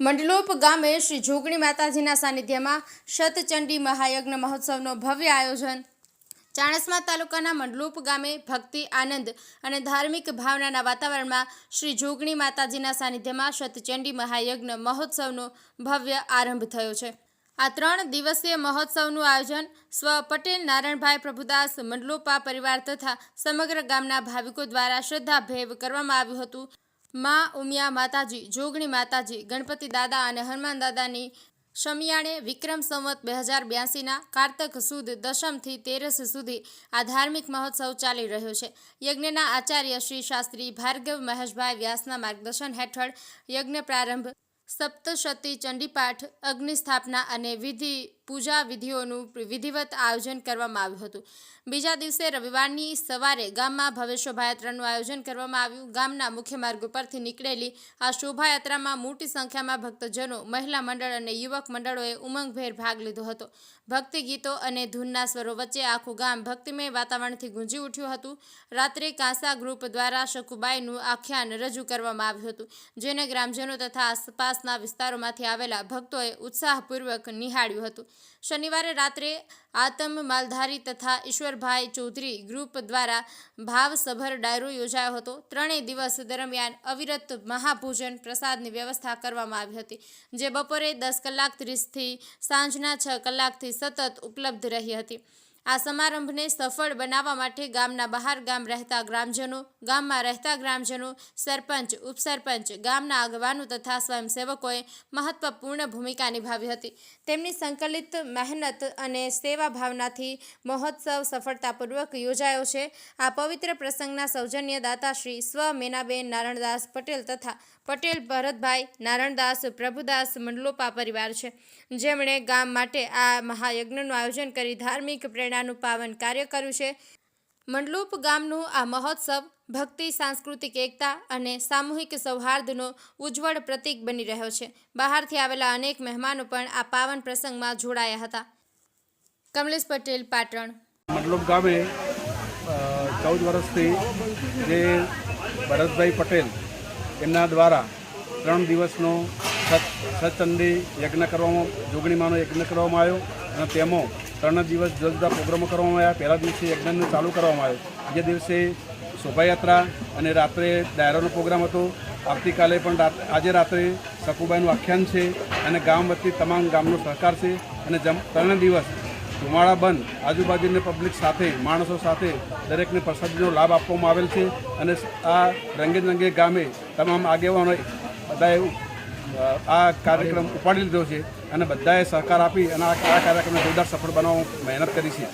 મંડલોપ ગામે શ્રી જોગણી માતાજીના સાનિધ્યમાં શતચંડી મહાયજ્ઞ મહોત્સવનો ભવ્ય આયોજન। ચાણસ્મા તાલુકાના મંડલોપ ગામે ભક્તિ, આનંદ અને ધાર્મિક ભાવનાના વાતાવરણમાં શ્રી જોગણી માતાજીના સાનિધ્યમાં શતચંડી મહાયજ્ઞ મહોત્સવનો ભવ્ય આરંભ થયો છે। આ 3 દિવસીય મહોત્સવનું આયોજન સ્વ પટેલ નારાયણભાઈ પ્રભુદાસ મંડલોપા પરિવાર તથા સમગ્ર ગામના ભાવિકો દ્વારા શ્રદ્ધાભેર કરવામાં આવ્યું હતું। માં ઉમિયા માતાજી, જોગણી માતાજી, ગણપતિ દાદા અને હનુમાન દાદાની શમિયાણે વિક્રમ સંવત 2082ના કારતક સુદ દશમથી 13 સુધી આ ધાર્મિક મહોત્સવ ચાલી રહ્યો છે। યજ્ઞના આચાર્ય શ્રી શાસ્ત્રી ભાર્ગવ મહેશભાઈ વ્યાસના માર્ગદર્શન હેઠળ યજ્ઞ પ્રારંભ, સપ્તશતી ચંડીપાઠ, અગ્નિસ્થાપના અને પૂજા વિધિઓનું વિધિવત આયોજન કરવામાં આવ્યું હતું। બીજા દિવસે રવિવારની સવારે ગામમાં ભવ્ય શોભાયાત્રાનું આયોજન કરવામાં આવ્યું। ગામના મુખ્ય માર્ગ પરથી નીકળેલી આ શોભાયાત્રામાં મોટી સંખ્યામાં ભક્તજનો, મહિલા મંડળ અને યુવક મંડળોએ ઉમંગભેર ભાગ લીધો હતો। ભક્તિ ગીતો અને ધૂનના સ્વરો વચ્ચે આખું ગામ ભક્તિમય વાતાવરણથી ગુંજી ઉઠ્યું હતું। રાત્રે કાંસા ગ્રુપ દ્વારા શકુબાઈનું આખ્યાન રજૂ કરવામાં આવ્યું હતું, જેને ગ્રામજનો તથા આસપાસના વિસ્તારોમાંથી આવેલા ભક્તોએ ઉત્સાહપૂર્વક નિહાળ્યું હતું। શનિવારે રાત્રે આતમ માલધારી તથા ઈશ્વરભાઈ ચૌધરી ગ્રુપ દ્વારા ભાવસભર ડાયરો યોજાયો હતો। 3 દિવસ દરમિયાન અવિરત મહાભોજન પ્રસાદની વ્યવસ્થા કરવામાં આવી હતી, જે બપોરે 10:30થી સાંજના 6 કલાકથી સતત ઉપલબ્ધ રહી હતી। આ સમારંભને સફળ બનાવવા માટે ગામના બહાર ગામ રહેતા ગ્રામજનો, ગામમાં રહેતા ગ્રામજનો, સરપંચ, ઉપસરપંચ, ગામના આગેવાનો તથા સ્વયંસેવકોએ મહત્વપૂર્ણ ભૂમિકા નિભાવી હતી। તેમની સંકલિત મહેનત અને સેવા ભાવનાથી મહોત્સવ સફળતાપૂર્વક યોજાયો છે। આ પવિત્ર પ્રસંગના સૌજન્ય દાતાશ્રી સ્વ મેનાબેન નારણદાસ પટેલ તથા પટેલ ભરતભાઈ નારણદાસ પ્રભુદાસ મંડલોપા પરિવાર છે, જેમણે ગામ માટે આ મહાયજ્ઞનું આયોજન કરી ધાર્મિક પ્રેરણાનું પાવન કાર્ય કર્યું છે। મંડલોપ ગામનું આ મહોત્સવ ભક્તિ, સાંસ્કૃતિક એકતા અને સામૂહિક સૌહાર્દનો ઉજ્જવળ પ્રતીક બની રહ્યો છે। બહારથી આવેલા અનેક મહેમાનો પણ આ પાવન પ્રસંગમાં જોડાયા હતા। કમલેશ પટેલ, પાટણ। મંડલોપ ગામે 14 વર્ષથી જે ભરતભાઈ પટેલ એમના દ્વારા 3 દિવસનો સતચંડી યજ્ઞ કરવામાં, જોગણીમાનો યજ્ઞ કરવામાં આવ્યો અને તેમાં 3 દિવસ જુદા જુદા પ્રોગ્રામો કરવામાં આવ્યા। પહેલા દિવસે યજ્ઞને ચાલુ કરવામાં આવ્યો, બીજા દિવસે શોભાયાત્રા અને રાત્રે ડાયરાનો પ્રોગ્રામ હતો। આવતીકાલે પણ આજે રાત્રે શકુબાઈનું આખ્યાન છે અને ગામ વતી તમામ ગામનો સહકાર છે અને 3 દિવસ ધુમાડા બંધ આજુબાજુની પબ્લિક સાથે, માણસો સાથે દરેકને પ્રસાદીનો લાભ આપવામાં આવેલ છે અને આ રંગે રંગે ગામે તમામ આગેવાનો બધાએ આ કાર્યક્રમ ઉપાડી લીધો છે અને બધાએ સહકાર આપી અને આ કાર્યક્રમને જોરદાર સફળ બનાવવા મહેનત કરી છે।